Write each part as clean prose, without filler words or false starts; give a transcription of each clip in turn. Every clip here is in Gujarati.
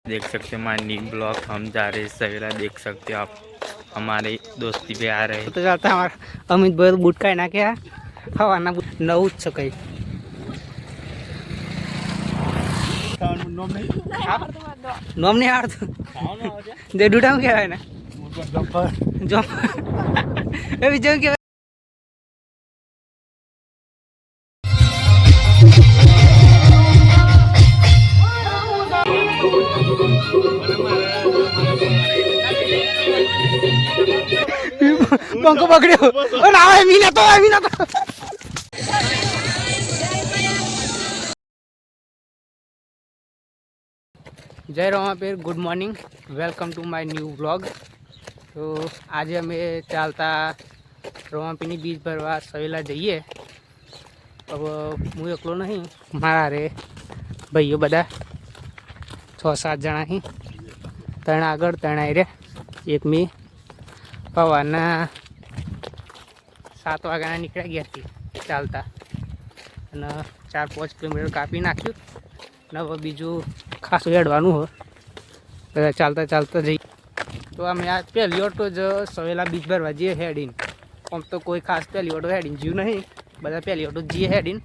देख सकते हैं हमारे न्यू ब्लॉग हम जा रहे हैं सवेरा देख सकते हो आप हमारे दोस्ती पे आ रहे हैं तो जाता हमारा अमित भाई बूट का ना क्या हवाना नવું જ છે કઈ નોમ નહીં આવડતું જે ડૂડામાં કહેવાય ને જો એ બીજું કહેવાય पंखो पकड़ो ओ ना मीना तो जय Ramapir good morning welcome to my new vlog. तो आज अमे चालता रोमापीनी बीज भरवा सवेला जाइए। अब हूँ एकलो नहीं मारा रे भाईओ बदा 6-7 जना ही त्रण आगळ त्रण आई रे एक मी पवाना 7 वाग्याना निकळ्या घरथी चालता અને 4-5 કિલોમીટર કાપી નાખ્યું ને હવે બીજું ખાસું હેડવાનું હોય બધા ચાલતા ચાલતા જઈએ। તો અમે આ પહેલી ઓટો જ સવેલા બીજ ભરવા જઈએ હેડીને। આમ તો કોઈ ખાસ પહેલી ઓટો હેડીને જીવ નહીં, બધા પહેલી ઓટો જઈએ હેડીને।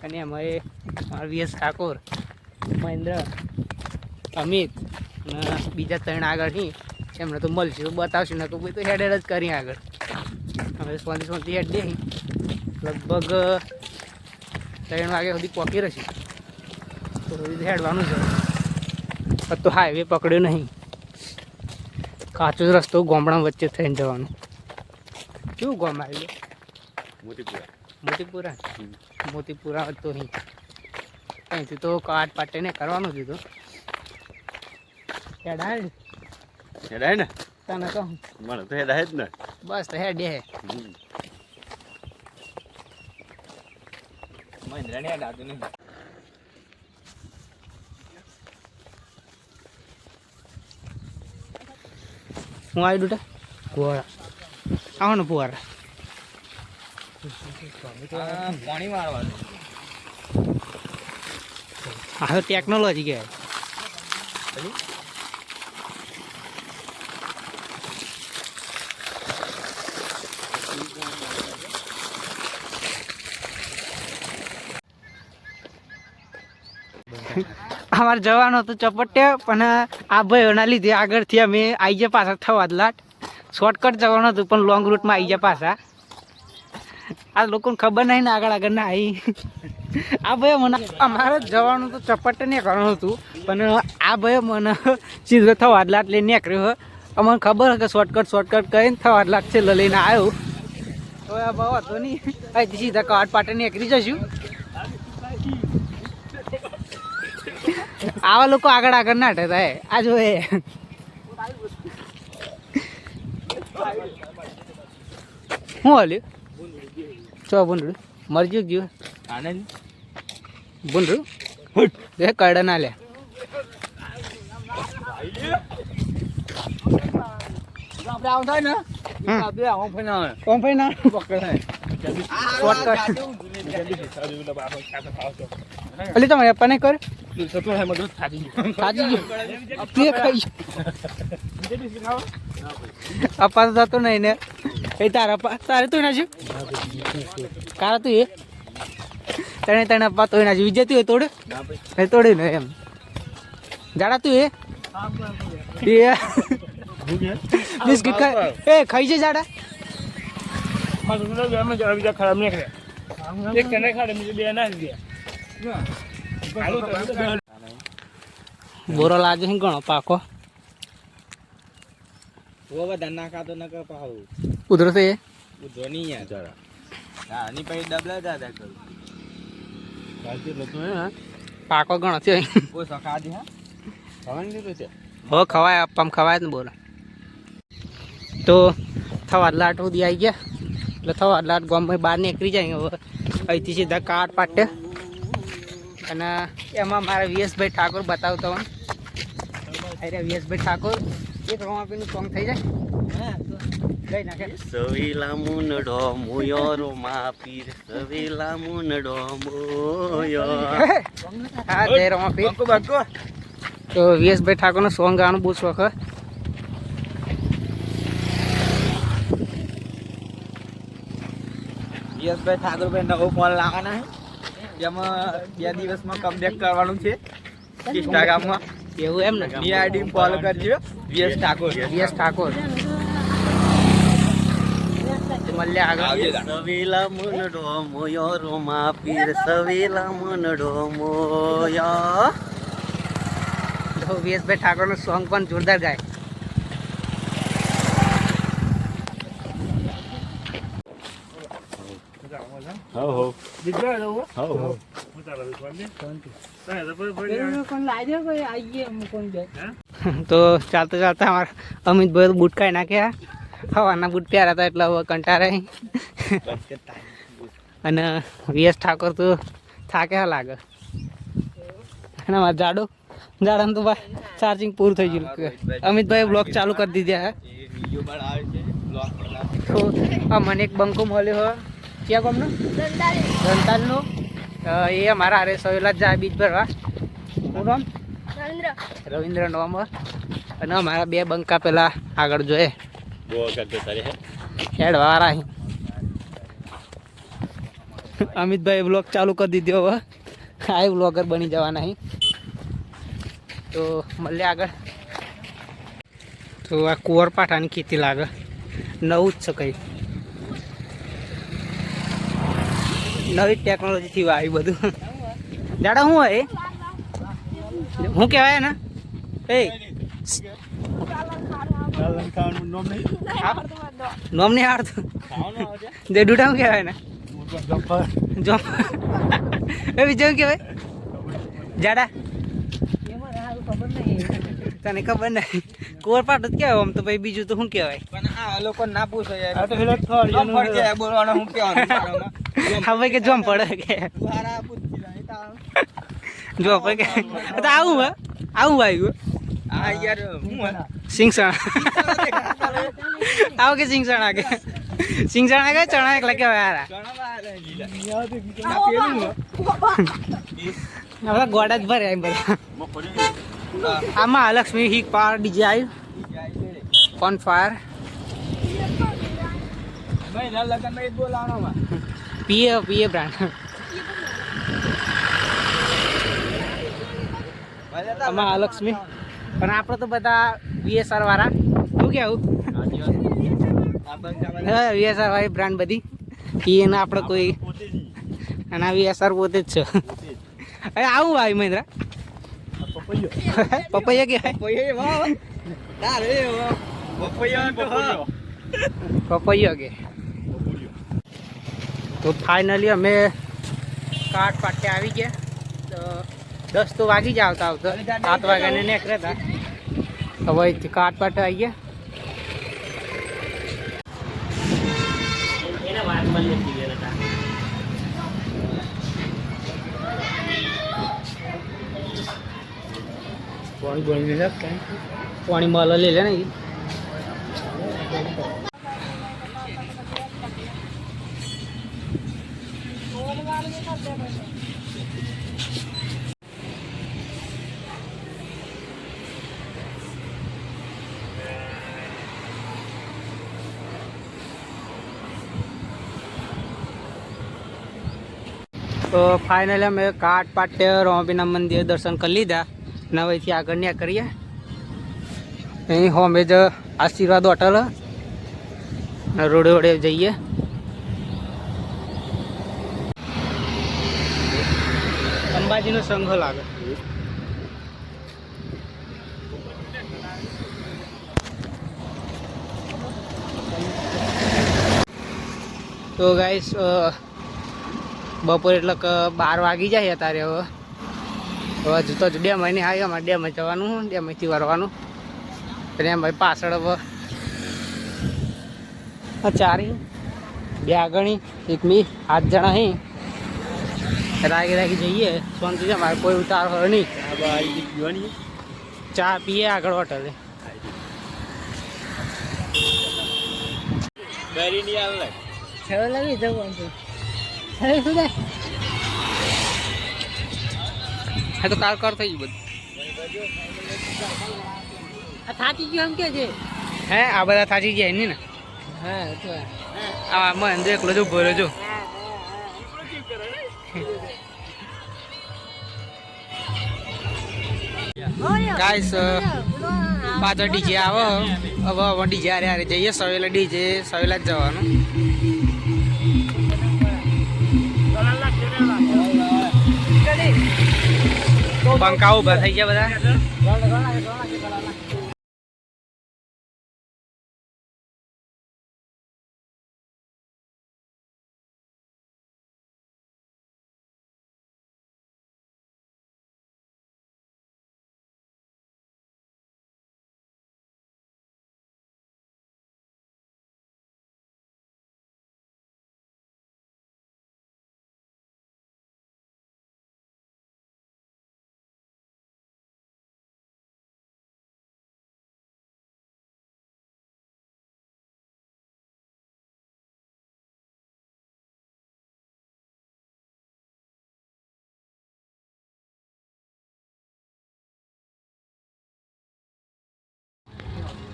અને એમાં વીએસ ઠાકોર, મહેન્દ્ર, અમિત અને બીજા 3 આગળ નહીં એમને તો મળશે તો બતાવશું ને તો ભાઈ તો હેડ જ કરી આગળ અમે શાંતિ હેડ દે લગભગ 3 વાગ્યા સુધી પહોંચી રહીશું। તો હેડવાનું છે તો હાઈવે પકડ્યો નહીં, કાચો રસ્તો ગામડા વચ્ચે થઈને જવાનું। કેવું ગામ આવ્યું? મોતીપુરા મોતીપુરા તો અહીં અહીંથી તો કાટ પાટે ને કરવાનું દીધું હેડાય ને તને કહું મને તો હેડાય જ ને બસ તો હેડે હે મહેન્દ્ર ને હેડાતું નહીં। હું આવી ડૂટા કુવારા આવો ને ફુવારા પાણી મારવાનું હા તો ટેકનોલોજી કહેવાય। અમારે જવાનો તો ચપટે પણ આ ભાઈઓના લીધે આગળથી અમે આવી ગયા પાછા થવાદલાટ શોર્ટકટ જવાનું હતું પણ લોંગ રૂટમાં આવી ગયા પાછા। આ લોકોને ખબર નહીં ને આગળ ના આવી આ ભાઈઓ મને અમારે જવાનું તો ચપટે નીકળવાનું હતું પણ આ ભાઈઓ મને સીધો થવાદલાટ લઈને નીકળ્યો। અમને ખબર કે શોર્ટકટ કરીને થવાદલાટ છેલ્લે લઈને આવ્યો તો આ ભાવ હતો નહીં અહીંથી સીધા કાટ પાટે નીકળી જશું। આવા લોકો આગળ ના થાય આ જો શું હાલ્યું ચો બુંડરું મરજી ગયું બુંડરું એ કડા ના લે અલી તમે પને કર અપા તો થતો નહીં ને એ તારે તો ના કારા તું એ તને અપા તો ના વિજયતી હોય તોડે તોડે ને એમ જાડા તું એ બિસ્કિટ એ ખાઈ છે જાડા ખરાબ બોરો લાગે છે ઘણો પાકો ઉધરો છે પાકો ઘણો છે હો ખવાય આપવામાં ખવાય ને બોલો। તો થવાદલાટ સુધી આવી ગયા એટલે થવાદલાટ ગામમાં બહાર નીકળી જાય હવે અહીંથી સીધા કાટ પાટે અને એમાં મારા વીએસભાઈ ઠાકોર બતાવતો હું અરે વીએસભાઈ ઠાકોર એક રોમાપીનું સોંગ થઈ જાય ગઈ નાખે સવેલા મુનડો મોયો રોમાપીર સવેલા મુનડો મોયો હા જય રોમાપીર તો વીએસભાઈ ઠાકોરનો સોંગ ગાવાનું બહુ શોખ હે. વીએસભાઈ ઠાકોરભાઈ નવો ફોન લાવવાના છે જેમાં 2 દિવસમાં કમબેક કરવાનું છે ઇન્સ્ટાગ્રામમાં. એવું એમ ને? ની આઈડી ફોલો કરજો વીએસ ઠાકોર. વીએસ ઠાકોર મળ્યા આગળ. સવેલા મનડો મોયો રોમા પીર સવેલા મનડો મોયો. તો વીએસભાઈ ઠાકોરનો સોંગ પણ જોરદાર ગાય. તો ચાલતા ચાલતા અમારા અમિતભાઈ બૂટ કાઢી નાખ્યા. હવાના બૂટ પહેર્યા હતા એટલે હવે કંટાળે. અને વીએસ ઠાકોર તો થાક્યા લાગે. અને અમારા જાડાને તો ભાઈ ચાર્જિંગ પૂરું થઈ ગયું. અમિતભાઈ બ્લોગ ચાલુ કરી દીધા હે. તો મને એક બંકો મળ્યો હોય ક્યાં ગામનો? ધનતાલનો. એ અમારા અરે સવેલા જ જાય બીજ ભરવા. શું નામ? રવિન્દ્ર નોમર. અને અમારા 2 બંકા પેલા આગળ જોઈએ હેડવાળા. અમિતભાઈ બ્લોગ ચાલુ કરી દીધો હવે. આ બ્લોગર બની જવાના અહીં. તો મળે આગળ. તો આ કુંવરપાઠાની ખેતી લાગે. નવું જ છે કંઈ. નવી ટેકનોલોજીથી આવી બધું. દાડા શું હોય શું કહેવાય ને? એ નોમ નહીં આવડતું. જે ડૂટા શું કહેવાય ને? જોમ. એ બીજું શું કહેવાય? જાડા તને ખબર નહીં. કુંવરપાઠ જ કહેવાય આમ તો. ભાઈ બીજું તો શું કહેવાય? પણ આ લોકો ના પૂછો યાર. બોલવાનું શું કહેવાનું? હા ભાઈ કે જોમ પડે કે જો કે તો આવું હે આવું આવ્યું. આ યાર હું સિંગસણા આવો કે સિંગસણા કે સિંગસણા કે ચણા એકલા કહેવાય યાર. હવે ગોડા જ ભરે એમ બધા. આમાં લક્ષ્મી હિક પાર ડીજે આવ્યું ઓન ફાયર. PA brand. આમાં લક્ષ્મી. પણ આપણે તો બધા વીએસઆર વાળા. શું કેવું? હા વીએસઆર વાળી બ્રાન્ડ બધી. એને આપણે કોઈ અને આ વીએસઆર પોતે જ છે. અરે આવું આવી મહિન્દ્રા પપૈયા કે પપૈયો કે. તો ફાઇનલી અમે કાટ પાટે આવી ગયા. તો 10 તો વાગી જ આવતા 7 વાગ્યાને નીકળ્યા હતા. હવે અહીંથી કાટ પાટે આવી ગયા. પાણી માલ લઈ લે ને. તો ફાઇનલી અમે કાટ પાટે રોમાપીના મંદિર દર્શન કરી લીધા. ને હવેથી આગળ ન્યા કરીએ. અહીં હોમે જ આશીર્વાદ હોટલ રોડે રોડે જઈએ. અંબાજીનો સંઘો લાગે. તો ગાઈસ બપોર એટલે 12 વાગી જાય અત્યારે. હવે હજુ તો ડેમ અહીં આવી. અમારે ડેમમાં જવાનું, ડેમથી વરવાનું. અને એમ ભાઈ પાછળ હવે 4 2 આગળ 1 મી 8 જણા અહીં રાગી જઈએ. શાંતિ છે. મારે કોઈ ઉતાર હોય નહીં. ચા પીએ આગળ હોટલે. હા તો કાલ કર થઈ ગયું બધું. થાકી ગયો એમ કે છે હે આ બધા થાકી ગયા નહીં ને હા તો આ મને તો એકલો જ ઉભો રહ્યો છું ગાઈસ પાછળ ડીજે આવો હવે ડીજે હારે જઈએ સવેલા ડીજે સવેલા જ જવાનું પંખા ઉભા થઈ ગયા બધા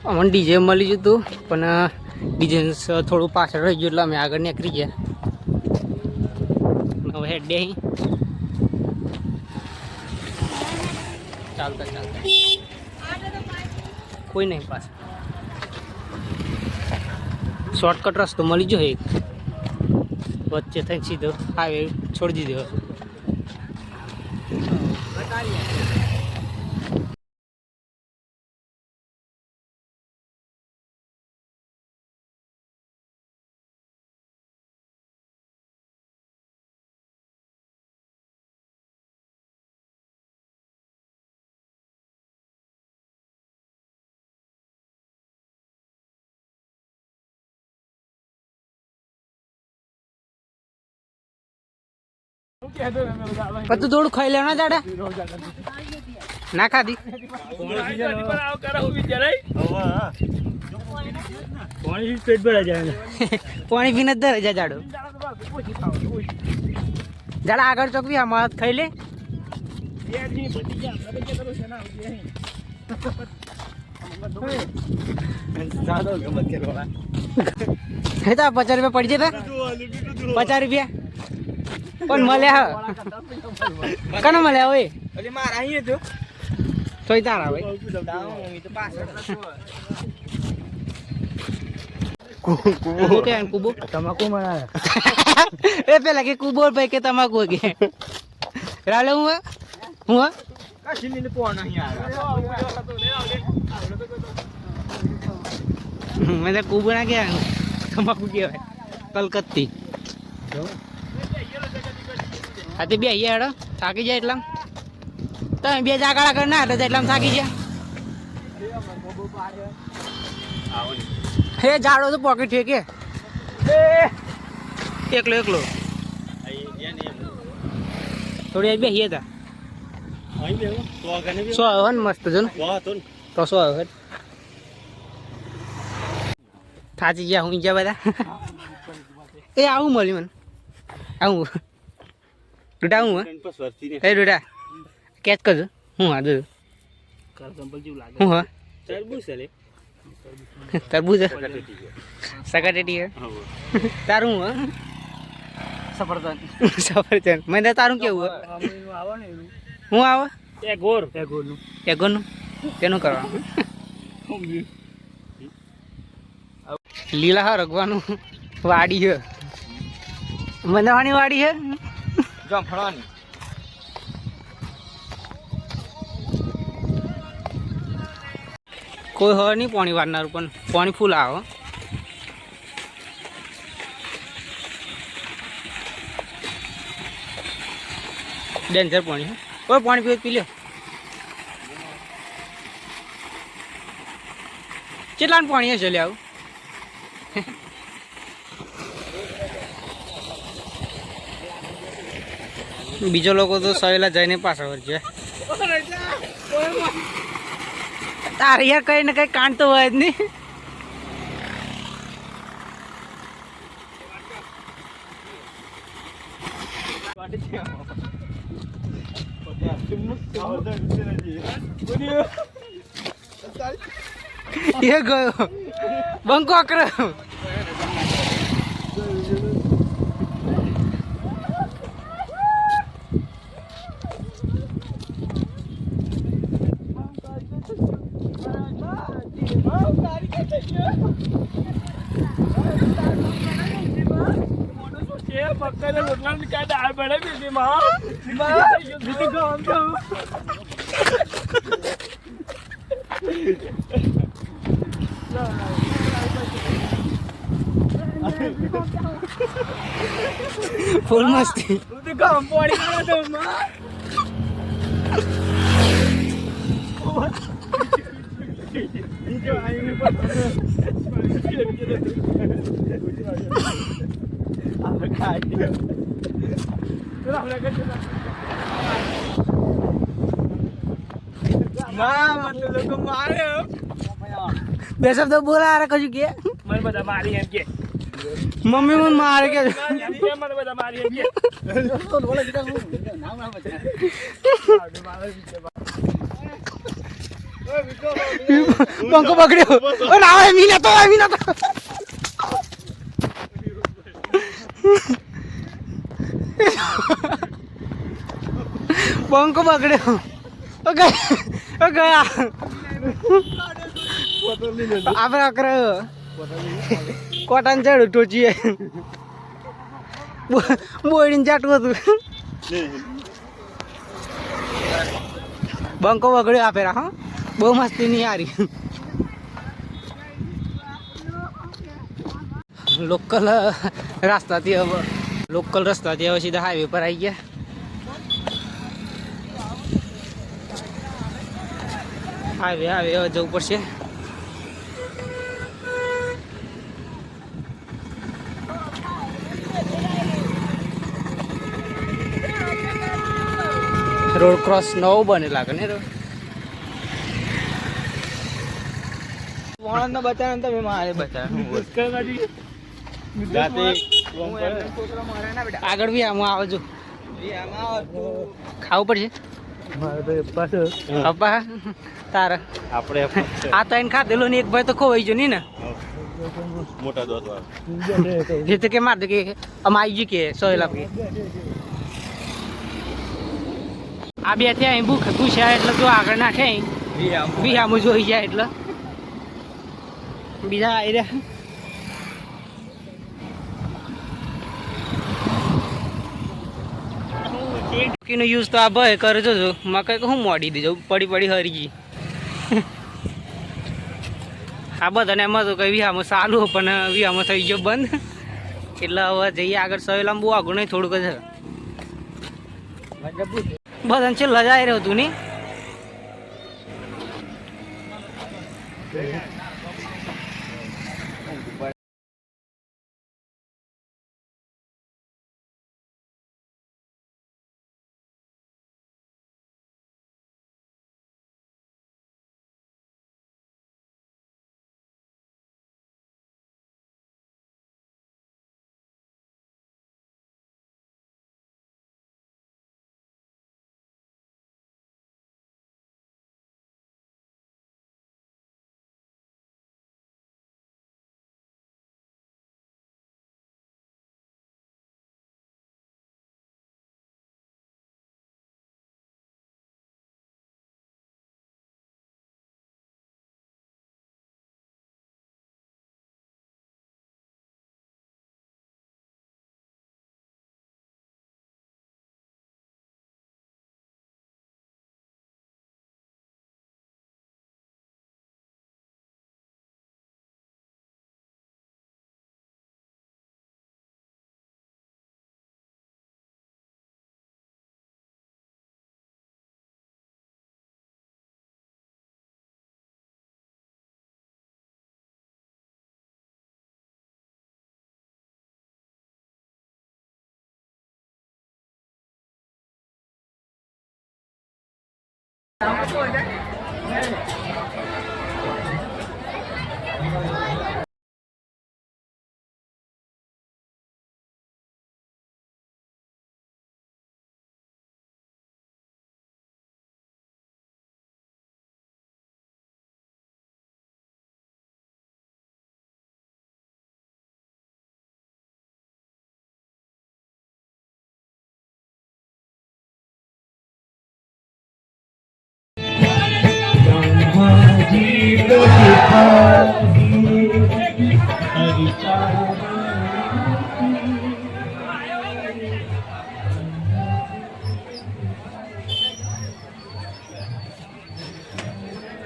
અમને ડીજે મળી ગયું હતું પણ ડીજે થોડું પાછળ રહી ગયું એટલે અમે આગળ નીકળી ગયા હવે હેડે અહીં ચાલતા ચાલતા કોઈ નહીં પાછળ શોર્ટકટ રસ્તો મળી ગયો એક વચ્ચે થઈને સીધો હાઈવે છોડી દીધો પણ તું થોડું ખાઈ લેવા જાડા ના ખાધી પાણી પીને જ ધરે જા જાડો જાડા આગળ ચોકવી આમાં ખાઈ લે તો 50 રૂપિયા પડી જતા 50 રૂપિયા પણ મળ્યા કને મળ્યા હોય એટલે મારા અહીં જો તોય તારા હોય તો પાછળ કુબો કે કુબો તમાકુ મળે એ પેલા કે કુબો ભાઈ કે તમાકુ કે રાલે હું કશીને કોણ અહીં આવ્યા મેં તો કુબો ના કે તમાકુ કહેવાય કલકત્તી હા તે બે અહીંયા હેડો થાકી જાય એટલા તમે બે જાગાડા કરી ના હતા એટલા થાકી ગયા હે જાડો તો પોકેટ છે કે એકલો એકલો થોડી બે હતા સો આવ્યો ને મસ્ત જો ને તો સો આવ્યો થાચી ગયા હું ગયા બધા એ આવું મળ્યું મને આવું ડુડા હું હે ડુડા કેચ કરજો હું હા દઉં હું હા તરબૂજ સકાટેટી હે તારું હું હા સફરજન મને તારું કેવું હું આવે એગોરનું તેનું કરવાનું લીલા હા રગવાનું વાડી છે મંદાવાની વાડી છે જમફળવાની કોઈ હોય નહીં પાણી વાળનારું પણ પાણી ફૂલ આવે ડેન્જર પાણી કોઈ પાણી પીવું પી લ્યો કેટલાનું પાણી હશે લે આવું બીજો લોકો તો સવેલા જઈને પાછા વળશે તારે યાર કઈ ને કઈ કાંડ તો હોય જ નહીં એ ગયો બંકો આકરો ફૂલ મસ્તી બે શબ્દ બોલા રે કજુ કે મને બધા મારી એમ કે મમ્મી મને મારે કે મને બધા મારી એમ કે બંકો પકડ્યો ઓ ના આવે મીના તો બંકો પકડ્યો ઓ ગયા આપણે અકર કોટાને ચડ્યું ટોચીએ બોડીને ચાટવું હતું બંકો વગડ્યો આપે હા બહુ મસ્તી નહીં હારી લોકલ રસ્તાથી હવે સીધા હાઈવે પર આવી ગયા હાઈવે હવે જવું પડશે રોડ ક્રોસ નવો બને લાગે ને વાહન બચાવ તમે મારે બચાવ આગળ બી આમાં આવજો ખાવું પડશે પપ્પા તારા આપણે આ તો એને ખાધેલો ને એક ભાઈ તો ખોવાઈ ગયો નહીં ને મોટા દોત જે તો કે માર દે કે આમ આવી ગયું કે સોયલા કે આ બે ત્યાં અહીં ભૂખ પૂછ્યા એટલે જો આગળ નાખે બી આમ જોઈ જાય એટલે બીજા આવી રહ્યા નો યુઝ તો આ ભાઈ કરજો છો મકાઈ કે હું મોડી દેજો પડી હરી ગઈ આ બધાને એમાં તો કઈ વિહામાં ચાલુ પણ વિહામાં થઈ ગયો બંધ એટલે હવે જઈએ આગળ સવેલામાં બહુ આગળ નહીં થોડુંક જ બધાને છેલ્લા જ આવી રહ્યું હતું નહીં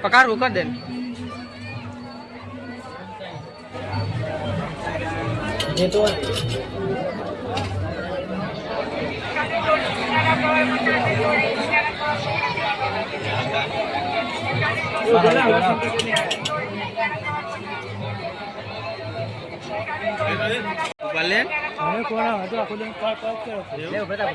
પકાડવું કર દે ભલે હવે કોણ હતો આખો દિન પાક કર્યો લે બધા